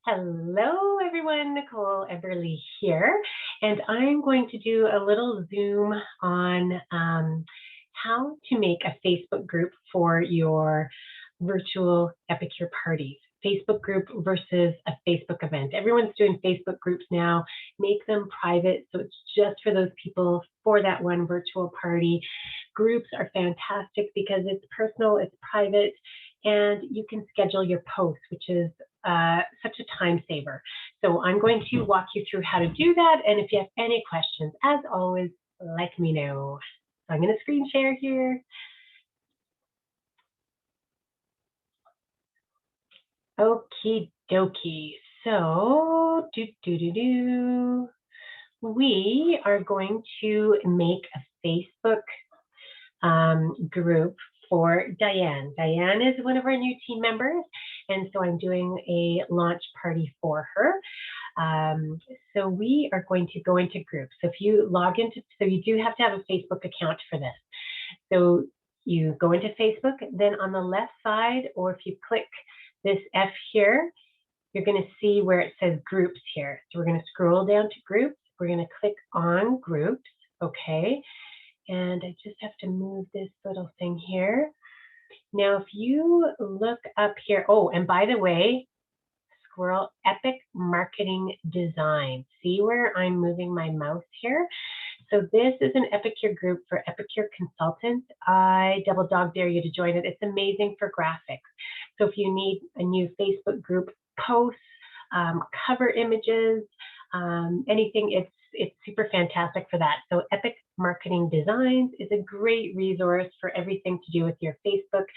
Hello, everyone. Nicole Eberly here, and I'm going to do a little Zoom on how to make a Facebook group for your virtual Epicure parties. Facebook group versus a Facebook event. Everyone's doing Facebook groups now. Make them private, so it's just for those people for that one virtual party. Groups are fantastic because it's personal, it's private, and you can schedule your posts, which is such a time saver. So I'm going to walk you through how to do that. And if you have any questions, as always, let me know. So I'm going to screen share here. Okie dokie. So we are going to make a Facebook group for Diane. Diane is one of our new team members, and so I'm doing a launch party for her. So we are going to go into groups. So if you log into, so you do have to have a Facebook account for this. So you go into Facebook, then on the left side, or if you click this F here, you're going to see where it says groups here. So we're going to scroll down to groups. We're going to click on groups. Okay. And I just have to move this little thing here. Now, if you look up here, oh, and by the way, squirrel, Epic Marketing Design. See where I'm moving my mouse here? So this is an Epicure group for Epicure consultants. I double dog dare you to join it. It's amazing for graphics. So if you need a new Facebook group posts, cover images, anything, it's super fantastic for that. So Epic Marketing Designs is a great resource for everything to do with your Facebook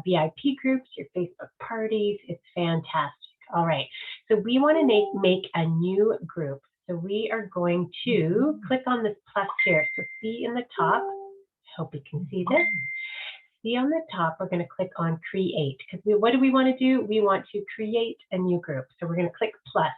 VIP groups, your Facebook parties. It's fantastic. All right, so we want to make a new group. So we are going to click on this plus here. So see in the top, I hope you can see this. See on the top, we're going to click on create, because what do we want to do? We want to create a new group. So we're going to click plus.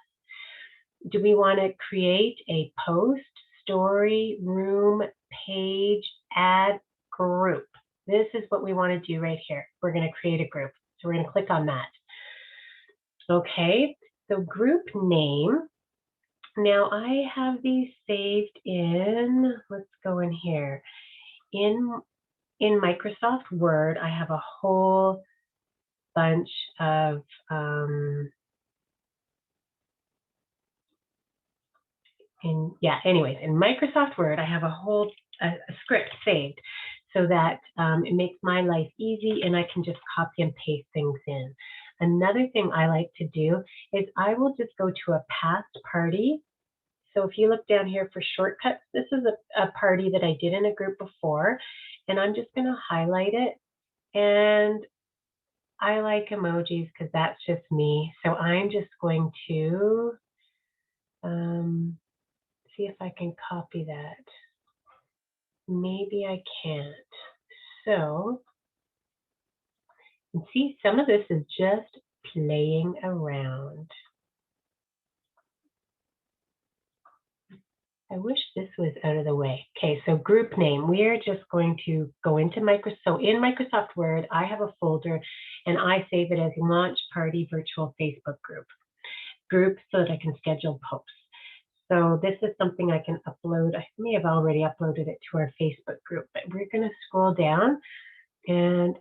Do we want to create a post, story, room, page, add, group? This is what we want to do right here. We're going to create a group. So we're going to click on that. Okay, so group name. Now I have these saved in, let's go in here. In Microsoft Word, I have a whole bunch of anyways, in Microsoft Word, I have a whole script saved so that it makes my life easy and I can just copy and paste things in. Another thing I like to do is I will just go to a past party. So if you look down here for shortcuts, this is a party that I did in a group before, and I'm just going to highlight it. And I like emojis because that's just me. So I'm just going to see if I can copy that. Maybe I can't. So, and see, some of this is just playing around. I wish this was out of the way. Okay, so group name. We are just going to go into Microsoft. So in Microsoft Word, I have a folder and I save it as Launch Party Virtual Facebook Group so that I can schedule posts. So this is something I can upload. I may have already uploaded it to our Facebook group, but we're going to scroll down and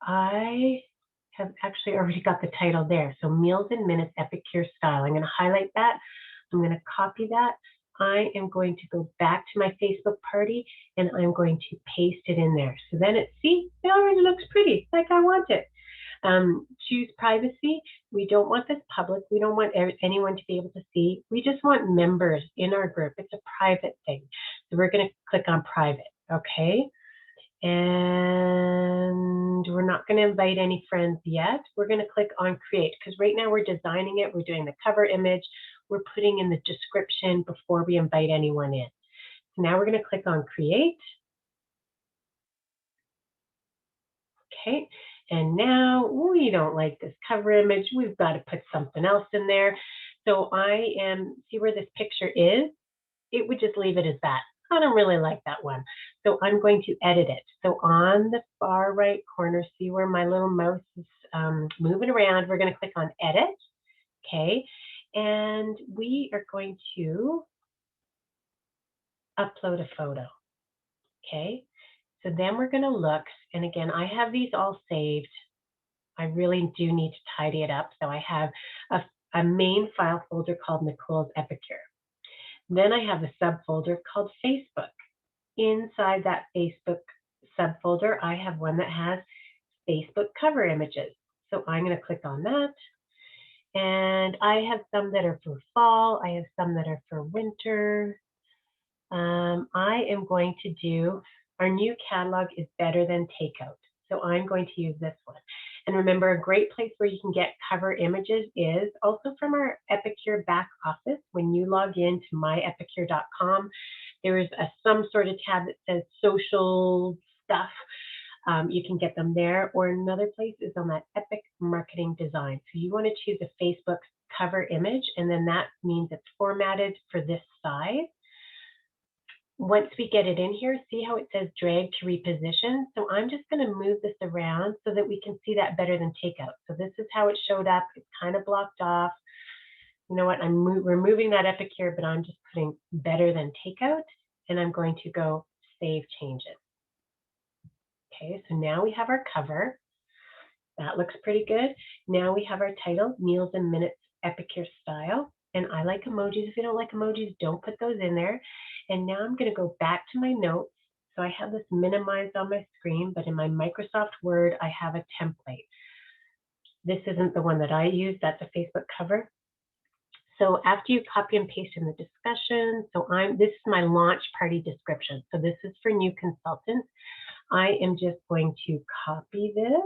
I have actually already got the title there. So Meals and Minutes Epicure Style. I'm going to highlight that. I'm going to copy that. I am going to go back to my Facebook party and I'm going to paste it in there. So then it already looks pretty, like I want it. Choose privacy. We don't want this public. We don't want anyone to be able to see. We just want members in our group. It's a private thing. So we're going to click on private. Okay. And we're not going to invite any friends yet. We're going to click on create because right now we're designing it. We're doing the cover image. We're putting in the description before we invite anyone in. So now we're going to click on create. Okay. And now we don't like this cover image. We've got to put something else in there. So see where this picture is? It would just leave it as that. I don't really like that one. So I'm going to edit it. So on the far right corner, see where my little mouse is moving around, we're going to click on edit. okay? And we are going to upload a photo, okay? So then we're going to look, and again, I have these all saved. I really do need to tidy it up. So I have a main file folder called Nicole's Epicure. Then I have a subfolder called Facebook. Inside that Facebook subfolder, I have one that has Facebook cover images. So I'm going to click on that. And I have some that are for fall. I have some that are for winter. I am going to do, our new catalog is better than takeout. So I'm going to use this one. And remember, a great place where you can get cover images is also from our Epicure back office. When you log in to myepicure.com, there is some sort of tab that says social stuff. You can get them there, or another place is on that Epic Marketing Design. So you want to choose a Facebook cover image, and then that means it's formatted for this size. Once we get it in here, see how it says drag to reposition? So I'm just going to move this around so that we can see that better than takeout. So this is how it showed up. It's kind of blocked off. You know what? I'm removing that Epicure, but I'm just putting better than takeout, and I'm going to go save changes. Okay, so now we have our cover. That looks pretty good. Now we have our title, Meals and Minutes Epicure Style. And I like emojis. If you don't like emojis, don't put those in there. And now I'm going to go back to my notes. So I have this minimized on my screen, but in my Microsoft Word, I have a template. This isn't the one that I use. That's a Facebook cover. So after you copy and paste in the discussion, this is my launch party description. So this is for new consultants. I am just going to copy this.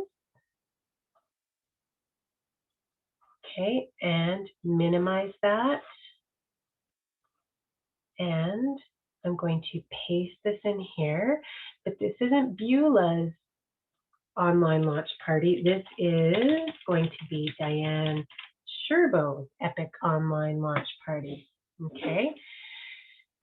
Okay, and minimize that. And I'm going to paste this in here, but this isn't Beulah's online launch party. This is going to be Diane Sherbo's Epic Online Launch Party. Okay,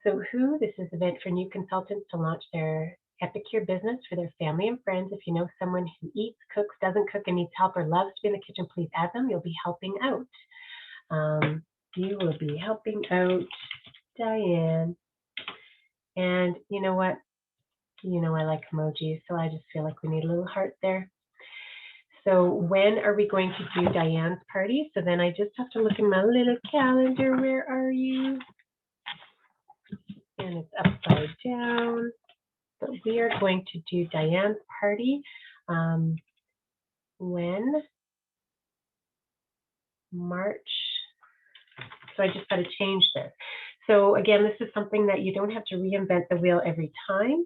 so this is an event for new consultants to launch their Epicure business for their family and friends. If you know someone who eats, cooks, doesn't cook, and needs help or loves to be in the kitchen, please add them. You'll be helping out. You will be helping out Diane. And you know what? You know I like emojis, so I just feel like we need a little heart there. So when are we going to do Diane's party? So then I just have to look in my little calendar. Where are you? And it's upside down. But we are going to do Diane's party when March. So I just got to change this. So again, this is something that you don't have to reinvent the wheel every time.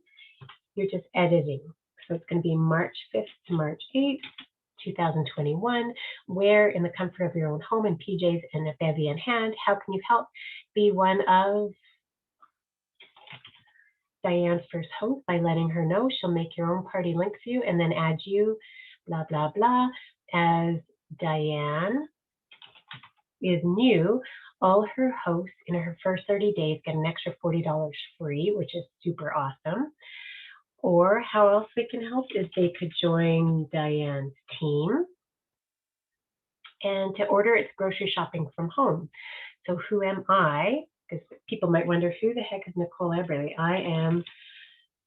You're just editing. So it's going to be March 5th to March 8th, 2021, where in the comfort of your own home in PJs and a bevy in hand, how can you help be one of Diane's first hosts by letting her know she'll make your own party link for you and then add you, blah, blah, blah. As Diane is new, all her hosts in her first 30 days get an extra $40 free, which is super awesome. Or how else we can help is they could join Diane's team and to order its grocery shopping from home. So who am I? Because people might wonder, who the heck is Nicole Eberly? I am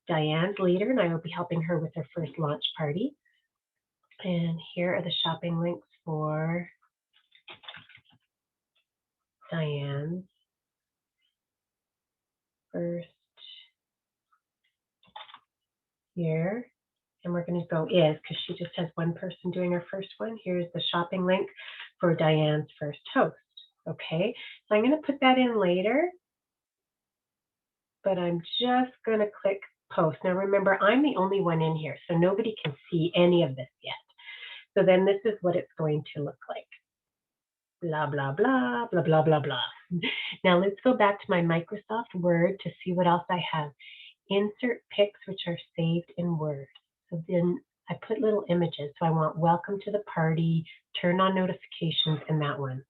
Diane's leader, and I will be helping her with her first launch party. And here are the shopping links for Diane's first year. And we're going to go because she just has one person doing her first one. Here's the shopping link for Diane's first host. Okay, so I'm going to put that in later, but I'm just going to click post. Now remember, I'm the only one in here, so nobody can see any of this yet. So then this is what it's going to look like. Blah, blah, blah, blah, blah, blah, blah. Now let's go back to my Microsoft Word to see what else I have. Insert pics, which are saved in Word. So then I put little images. So I want welcome to the party, turn on notifications, and that one.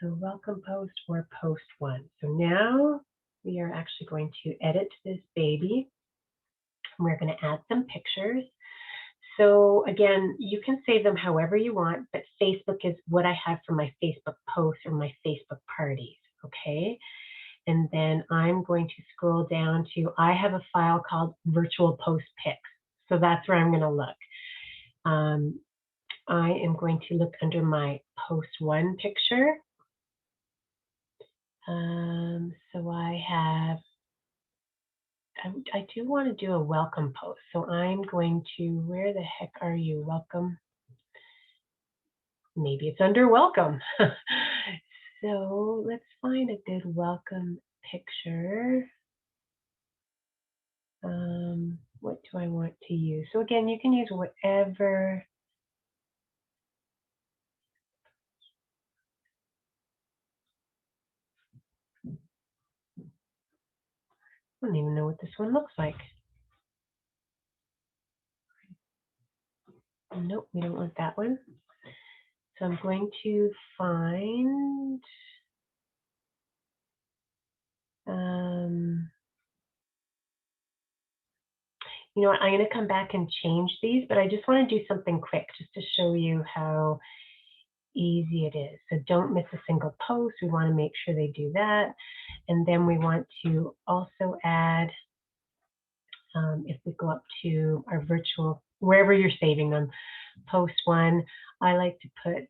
So welcome post or post one. So now we are actually going to edit this baby. We're going to add some pictures. So again, you can save them however you want, but Facebook is what I have for my Facebook posts or my Facebook parties, okay? And then I'm going to scroll down to, I have a file called virtual post pics. So that's where I'm going to look. I am going to look under my post one picture. So I do want to do a welcome post. So I'm going to, where the heck are you? Welcome. Maybe it's under welcome. So let's find a good welcome picture. What do I want to use? So again, you can use whatever. I don't even know what this one looks like. Nope, we don't want that one. So I'm going to find, you know what, I'm going to come back and change these, but I just want to do something quick just to show you how easy it is. So don't miss a single post. We want to make sure they do that. And then we want to also add, if we go up to our virtual, wherever you're saving them, post one, I like to put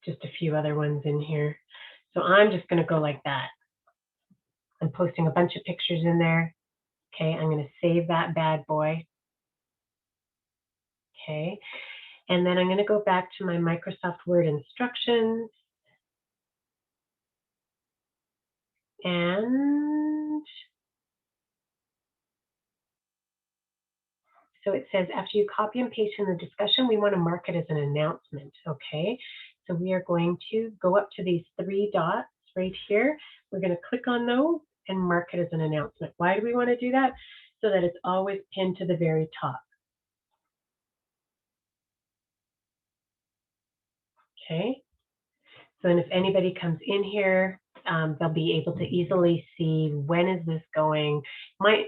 just a few other ones in here. So I'm just going to go like that. I'm posting a bunch of pictures in there. Okay, I'm going to save that bad boy. Okay, and then I'm going to go back to my Microsoft Word instructions. And so it says, after you copy and paste in the discussion, we want to mark it as an announcement. Okay, so we are going to go up to these three dots right here. We're going to click on those and mark it as an announcement. Why do we want to do that? So that it's always pinned to the very top. Okay, so then if anybody comes in here, they'll be able to easily see when is this going.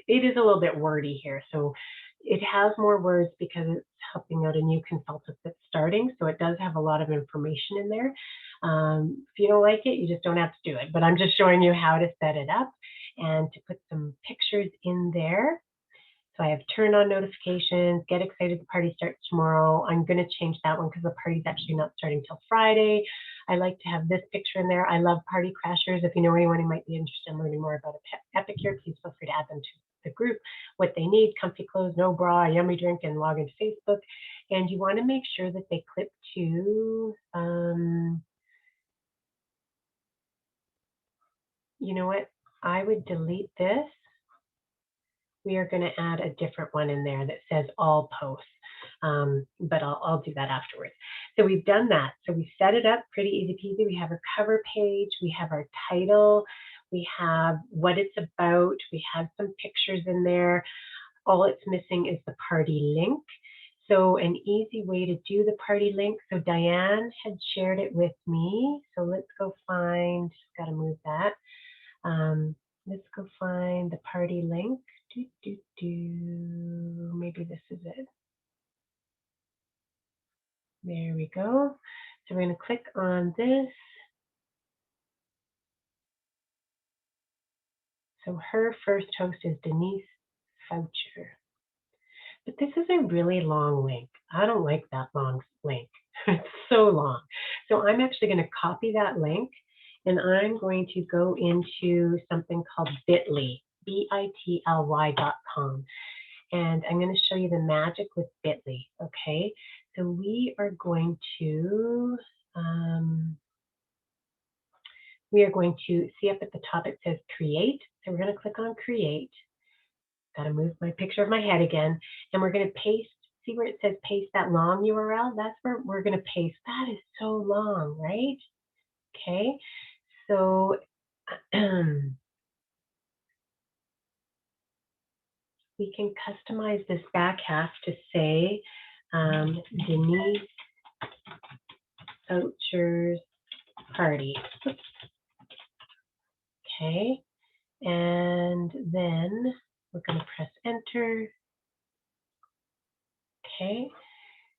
It is a little bit wordy here, so it has more words because it's helping out a new consultant that's starting, so it does have a lot of information in there. If you don't like it, you just don't have to do it, but I'm just showing you how to set it up and to put some pictures in there. So I have turn on notifications, get excited, the party starts tomorrow. I'm going to change that one because the party's actually not starting till Friday. I like to have this picture in there. I love party crashers. If you know anyone who might be interested in learning more about Epicure, please feel free to add them to the group. What they need, comfy clothes, no bra, a yummy drink, and log into Facebook. And you want to make sure that they clip to, you know what, I would delete this. We are going to add a different one in there that says all posts, but I'll do that afterwards. So we've done that. So we set it up pretty easy peasy. We have our cover page, we have our title, we have what it's about, we have some pictures in there. All it's missing is the party link. So an easy way to do the party link. So Diane had shared it with me. So let's go find, got to move that. Let's go find the party link. Maybe this is it. There we go. So we're going to click on this. So her first host is Denise Foucher. But this is a really long link. I don't like that long link. It's so long. So I'm actually going to copy that link and I'm going to go into something called Bitly, bitly.com. And I'm going to show you the magic with Bitly, okay? So we are going to see up at the top it says create. So we're going to click on create. Got to move my picture of my head again. And we're going to paste, see where it says paste that long URL? That's where we're going to paste. That is so long, right? Okay, so we can customize this back half to say Denise Foucher's party. Okay, and then we're going to press enter. Okay,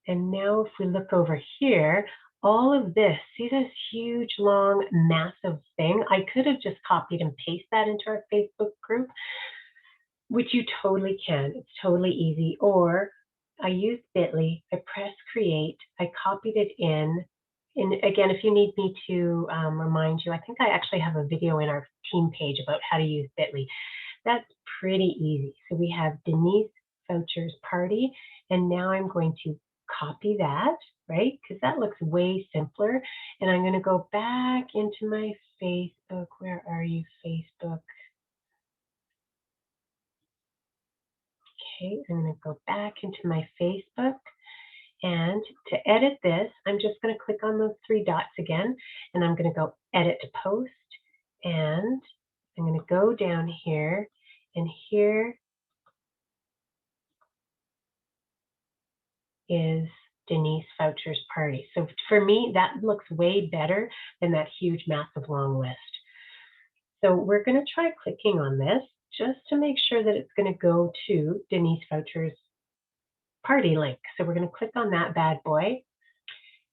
and now if we look over here, all of this, see this huge, long, massive thing? I could have just copied and pasted that into our Facebook group, which you totally can. It's totally easy. Or I used Bitly, I pressed create, I copied it in. And again, if you need me to remind you, I think I actually have a video in our team page about how to use Bitly. That's pretty easy. So we have Denise Foucher's party, and now I'm going to copy that, right? Because that looks way simpler. And I'm going to go back into my Facebook. Where are you, Facebook? Okay, I'm going to go back into my Facebook. And to edit this, I'm just going to click on those three dots again, and I'm going to go edit to post. And I'm going to go down here, and here is Denise Foucher's party. So for me, that looks way better than that huge, massive, long list. So we're going to try clicking on this just to make sure that it's going to go to Denise Foucher's party link. So we're going to click on that bad boy,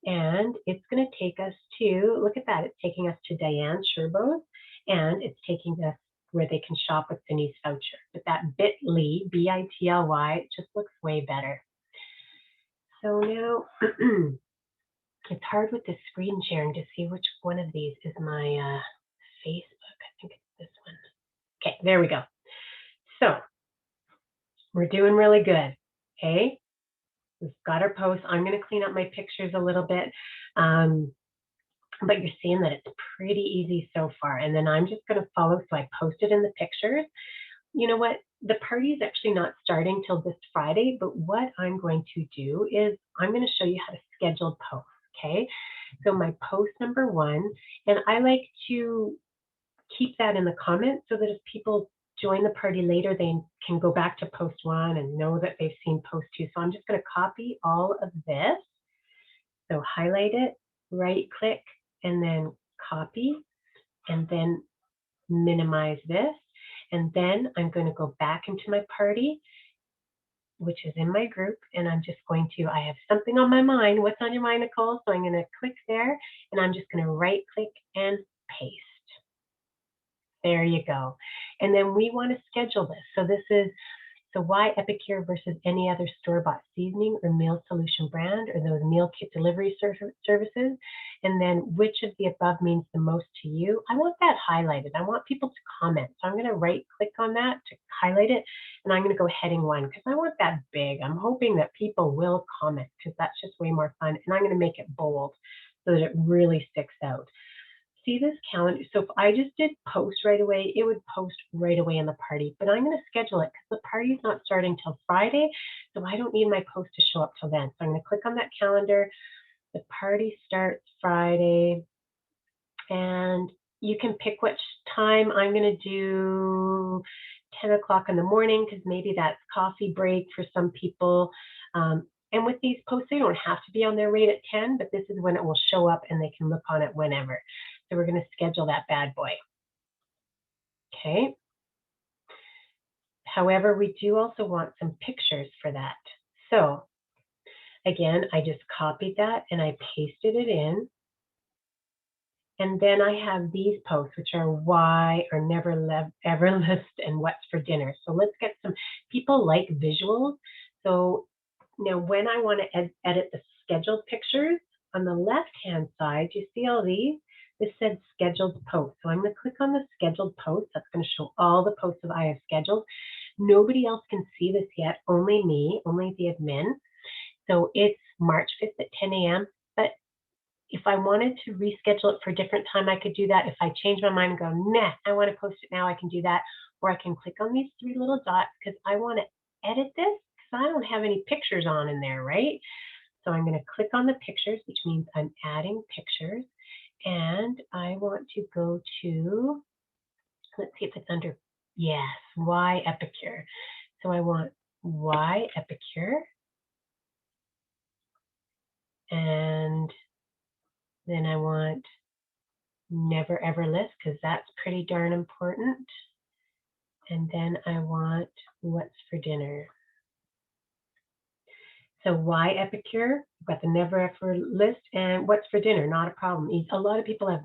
and it's going to take us to, look at that, it's taking us to Diane Sherbo's, and it's taking us where they can shop with Denise Foucher. But that bit.ly, B-I-T-L-Y, it just looks way better. So now it's hard with the screen sharing to see which one of these is my Facebook. I think it's this one. Okay, there we go. So we're doing really good. Okay, we've got our posts. I'm going to clean up my pictures a little bit. But you're seeing that it's pretty easy so far. And then I'm just going to follow. So I posted in the pictures. You know what? The party is actually not starting till this Friday, but what I'm going to do is I'm going to show you how to schedule posts, okay? So my post number 1, and I like to keep that in the comments so that if people join the party later, they can go back to post 1 and know that they've seen post 2. So I'm just going to copy all of this. So highlight it, right click, and then copy, and then minimize this. And then I'm going to go back into my party, which is in my group, and I'm just going to, I have something on my mind. What's on your mind, Nicole? So I'm going to click there, and I'm just going to right click and paste. There you go. And then we want to schedule this. So this is, so why Epicure versus any other store-bought seasoning or meal solution brand or those meal kit delivery services? And then which of the above means the most to you? I want that highlighted. I want people to comment. So I'm going to right click on that to highlight it. And I'm going to go heading 1 because I want that big. I'm hoping that people will comment because that's just way more fun. And I'm going to make it bold so that it really sticks out. See this calendar? So if I just did post right away, it would post right away in the party, but I'm going to schedule it because the party's not starting till Friday, so I don't need my post to show up till then. So I'm going to click on that calendar. The party starts Friday, and you can pick which time. I'm going to do 10 o'clock in the morning because maybe that's coffee break for some people. And with these posts, they don't have to be on there right at 10, but this is when it will show up and they can look on it whenever. So we're going to schedule that bad boy. Okay. However, we do also want some pictures for that. So again, I just copied that and I pasted it in. And then I have these posts, which are why or never ever list and what's for dinner. So let's get some, people like visuals. So now when I want to edit the scheduled pictures, on the left-hand side, you see all these? This said scheduled posts. So I'm going to click on the scheduled posts. That's going to show all the posts that I have scheduled. Nobody else can see this yet, only me, only the admin. So it's March 5th at 10 a.m. But if I wanted to reschedule it for a different time, I could do that. If I change my mind and go, nah, I want to post it now, I can do that. Or I can click on these 3 little dots because I want to edit this because I don't have any pictures on in there, right? So I'm going to click on the pictures, which means I'm adding pictures. And I want to go to, let's see if it's under, yes, why Epicure. So I want why Epicure. And then I want never ever list because that's pretty darn important. And then I want what's for dinner. So why epicure? We've got the never ever list, and what's for dinner? Not a problem. A lot of people have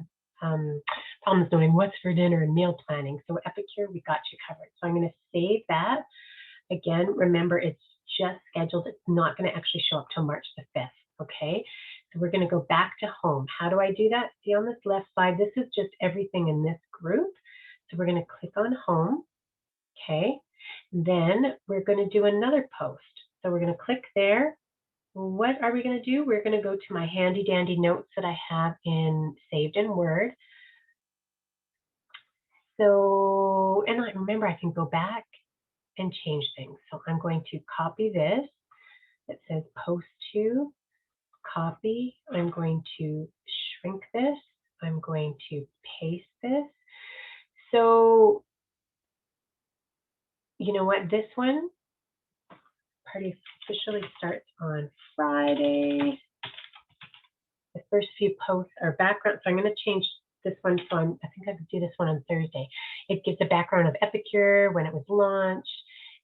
problems knowing what's for dinner and meal planning. So epicure, we got you covered. So I'm going to save that. Again, remember it's just scheduled. It's not going to actually show up till March the 5th. Okay. So we're going to go back to home. How do I do that? See on this left side, this is just everything in this group. So we're going to click on home. Okay. Then we're going to do another post. So we're going to click there. What are we going to do? We're going to go to my handy dandy notes that I have saved in Word. So, and I remember I can go back and change things. So I'm going to copy this. It says post to, copy. I'm going to shrink this. I'm going to paste this. So, you know what? This one, party officially starts on Friday. The first few posts are background. So I'm going to change this one. So I think I could do this one on Thursday. It gives the background of Epicure, when it was launched.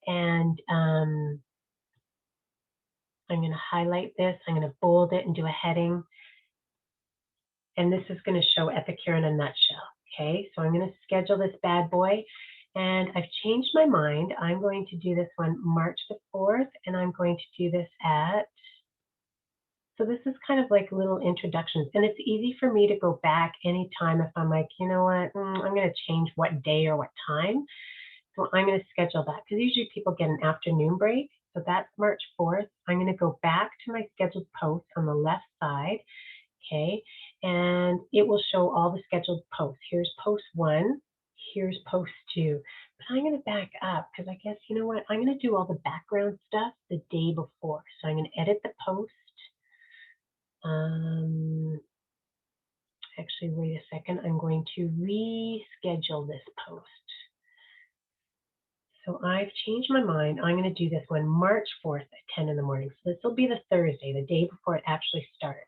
And I'm going to highlight this. I'm going to bold it and do a heading. And this is going to show Epicure in a nutshell. Okay, so I'm going to schedule this bad boy. And I've changed my mind. I'm going to do this one March the 4th. And I'm going to do this at, so this is kind of like little introductions. And it's easy for me to go back anytime if I'm like, you know what, I'm going to change what day or what time. So I'm going to schedule that because usually people get an afternoon break. So that's March 4th. I'm going to go back to my scheduled post on the left side. Okay, and it will show all the scheduled posts. Here's post 1, here's post 2. But I'm going to back up because I guess, you know what, I'm going to do all the background stuff the day before. So I'm going to edit the post. Actually, wait a second. I'm going to reschedule this post. So I've changed my mind. I'm going to do this one March 4th at 10 in the morning. So this will be the Thursday, the day before it actually starts.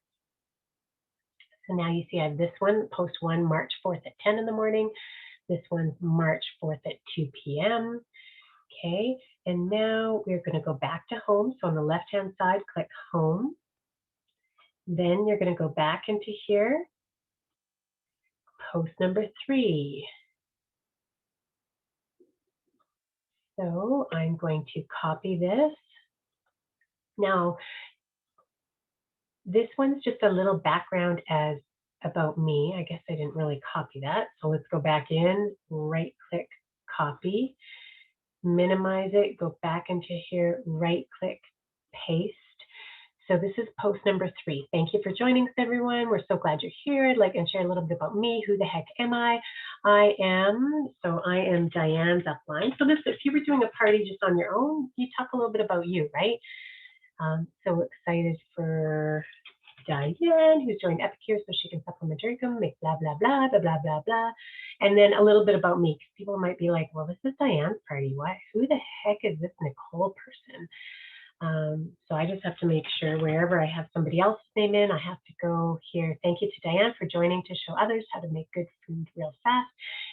So now you see I have this one, post 1, March 4th at 10 in the morning. This one's March 4th at 2 p.m. Okay, and now we're going to go back to home. So on the left-hand side, click home. Then you're going to go back into here, post number 3. So I'm going to copy this. Now, this one's just a little background as about me. I guess I didn't really copy that. So let's go back in, right click, copy, minimize it, go back into here, right click, paste. So this is post number 3. Thank you for joining us, everyone. We're so glad you're here. I'd like and share a little bit about me. Who the heck am I? I am Diane's upline. So this, if you were doing a party just on your own, you talk a little bit about you, right? So excited for Diane, who's joined Epicure so she can supplement her income, make blah, blah, blah, blah, blah, blah, blah. And then a little bit about me, because people might be like, well, this is Diane's party. What? Who the heck is this Nicole person? So I just have to make sure wherever I have somebody else's name in, I have to go here. Thank you to Diane for joining to show others how to make good food real fast.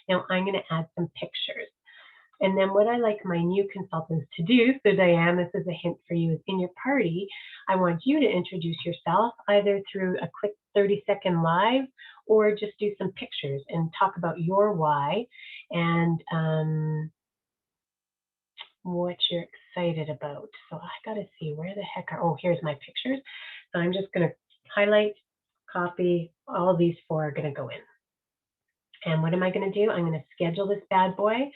Now I'm going to add some pictures. And then what I like my new consultants to do, so Diane, this is a hint for you, is in your party, I want you to introduce yourself either through a quick 30-second live or just do some pictures and talk about your why and what you're excited about. So I got to see where the heck are, oh, here's my pictures. So I'm just going to highlight, copy, all these 4 are going to go in. And what am I going to do? I'm going to schedule this bad boy.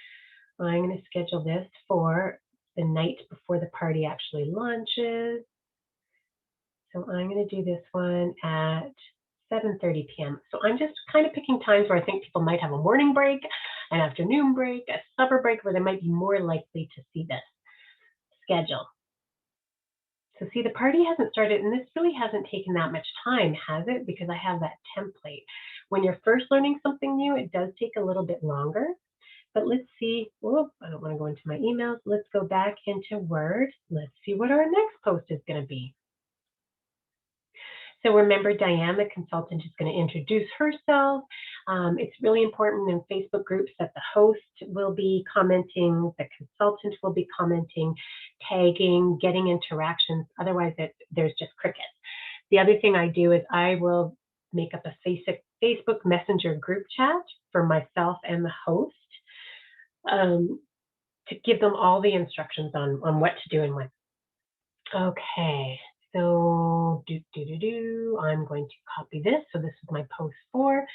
I'm going to schedule this for the night before the party actually launches. So I'm going to do this one at 7:30 p.m. So I'm just kind of picking times where I think people might have a morning break, an afternoon break, a supper break, where they might be more likely to see this schedule. So see, the party hasn't started, and this really hasn't taken that much time, has it? Because I have that template. When you're first learning something new, it does take a little bit longer. But let's see, whoop, I don't want to go into my emails. Let's go back into Word. Let's see what our next post is going to be. So remember, Diane, the consultant, is going to introduce herself. It's really important in Facebook groups that the host will be commenting, the consultant will be commenting, tagging, getting interactions. Otherwise, there's just crickets. The other thing I do is I will make up a Facebook Messenger group chat for myself and the host to give them all the instructions on what to do and when. Okay, so I'm going to copy this. So this is my post 4.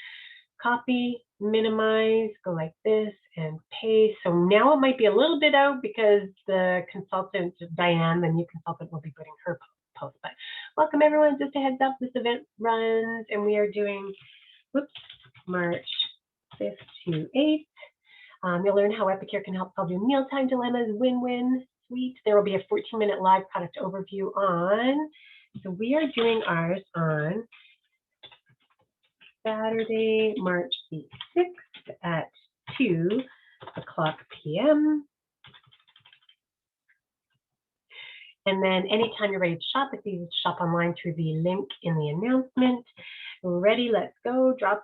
Copy, minimize, go like this, and paste. So now it might be a little bit out because the consultant, Diane, the new consultant, will be putting her post. But welcome everyone, just a heads up, this event runs and we are doing, March 5th to 8th. You'll learn how Epicure can help solve your mealtime dilemmas, win-win, sweet. There will be a 14-minute live product overview on. So we are doing ours on Saturday, March the 6th at 2 o'clock p.m. And then anytime you're ready to shop, it's easy to shop online through the link in the announcement. Ready, let's go. Drop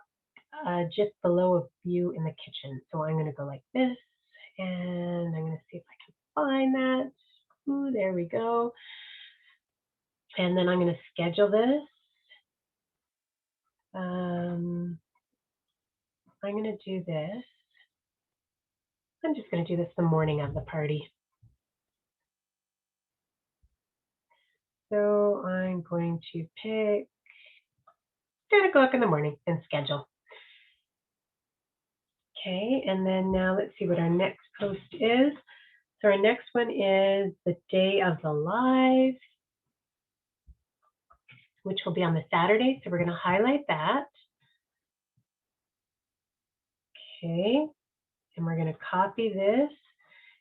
just below a view in the kitchen. So I'm going to go like this, and I'm going to see if I can find that. Ooh, there we go. And then I'm going to schedule this. I'm going to do this. I'm just going to do this the morning of the party. So I'm going to pick 10 o'clock in the morning and schedule. Okay, and then now let's see what our next post is. So our next one is the day of the live, which will be on the Saturday. So we're going to highlight that. Okay, and we're going to copy this,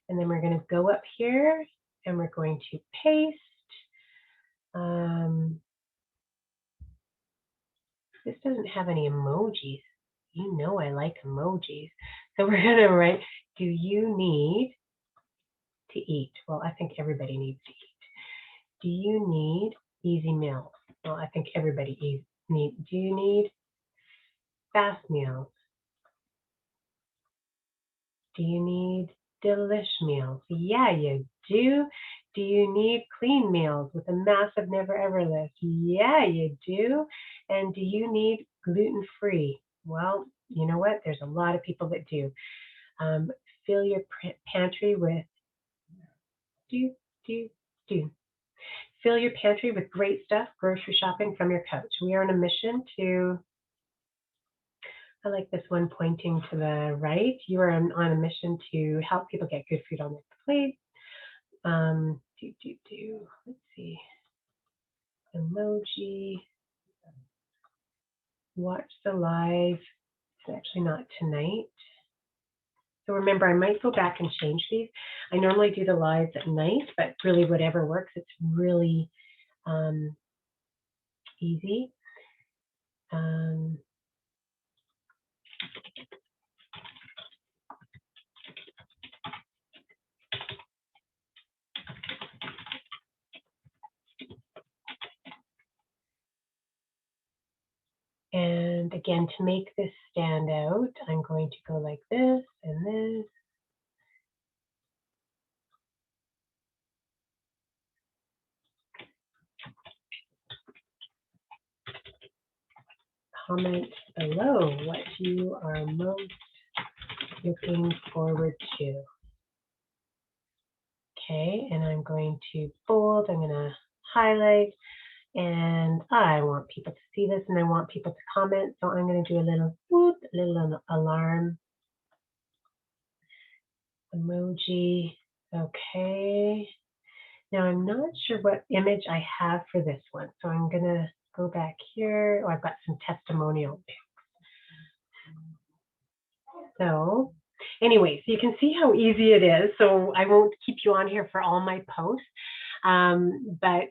and then we're going to go up here and we're going to paste. This doesn't have any emojis. You know I like emojis. So we're going to write, do you need to eat? Well, I think everybody needs to eat. Do you need easy meals? Well, I think everybody needs. Do you need fast meals? Do you need delish meals? Yeah, you do. Do you need clean meals with a massive never ever list? Yeah, you do. And do you need gluten-free? Well, you know what? There's a lot of people that do. Fill your pantry with Fill your pantry with great stuff, grocery shopping from your couch. We are on a mission to, I like this one pointing to the right. You are on a mission to help people get good food on their plate. Let's see. Emoji. Watch the live. It's actually not tonight. So remember, I might go back and change these. I normally do the lives at night, but really whatever works. It's really easy. And again, to make this stand out, I'm going to go like this and this. Comment below what you are most looking forward to. Okay, and I'm going to bold, I'm going to highlight, and I want people to see this and I want people to comment. So I'm going to do a little alarm emoji. Okay. Now I'm not sure what image I have for this one. So I'm going to go back here. Oh, I've got some testimonial pics. So anyway, so you can see how easy it is. So I won't keep you on here for all my posts. But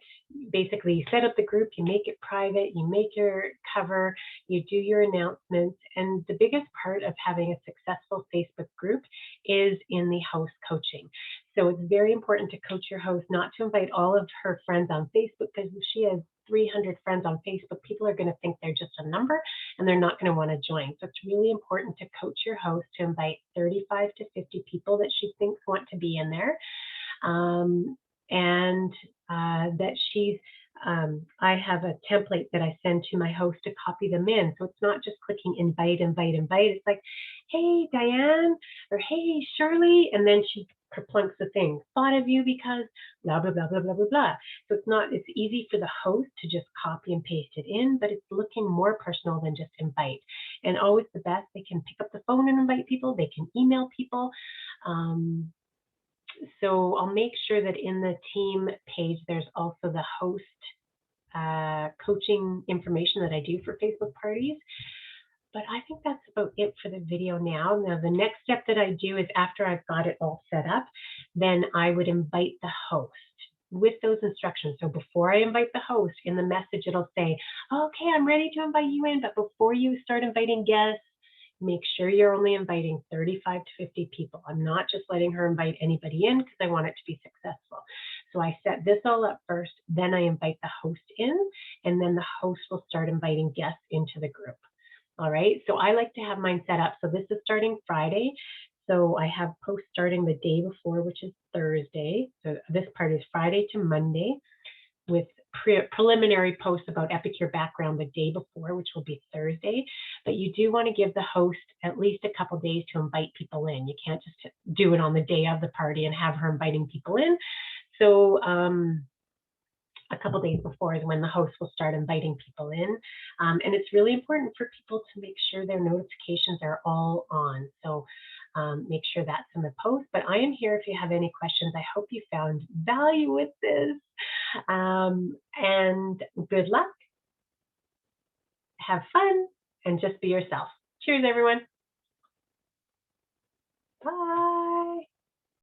basically, you set up the group, you make it private, you make your cover, you do your announcements. And the biggest part of having a successful Facebook group is in the host coaching. So it's very important to coach your host, not to invite all of her friends on Facebook, because if she has 300 friends on Facebook, people are going to think they're just a number and they're not going to want to join. So it's really important to coach your host to invite 35 to 50 people that she thinks want to be in there. And that she's, I have a template that I send to my host to copy them in. So it's not just clicking invite, invite, invite. It's like, hey, Diane, or hey, Shirley. And then she kerplunks the thing, thought of you because blah, blah, blah, blah, blah, blah, blah. So it's easy for the host to just copy and paste it in, but it's looking more personal than just invite. And always the best, they can pick up the phone and invite people. They can email people. So I'll make sure that in the team page, there's also the host coaching information that I do for Facebook parties. But I think that's about it for the video now. Now, the next step that I do is after I've got it all set up, then I would invite the host with those instructions. So before I invite the host, in the message, it'll say, okay, I'm ready to invite you in, but before you start inviting guests, make sure you're only inviting 35 to 50 people. I'm not just letting her invite anybody in because I want it to be successful. So I set this all up first, then I invite the host in, and then the host will start inviting guests into the group. All right, so I like to have mine set up. So this is starting Friday. So I have posts starting the day before, which is Thursday. So this part is Friday to Monday, with preliminary posts about Epicure background the day before, which will be Thursday. But you do want to give the host at least a couple days to invite people in. You can't just do it on the day of the party and have her inviting people in. So a couple days before is when the host will start inviting people in. And it's really important for people to make sure their notifications are all on. So make sure that's in the post. But I am here if you have any questions. I hope you found value with this. And good luck. Have fun and just be yourself. Cheers, everyone. Bye.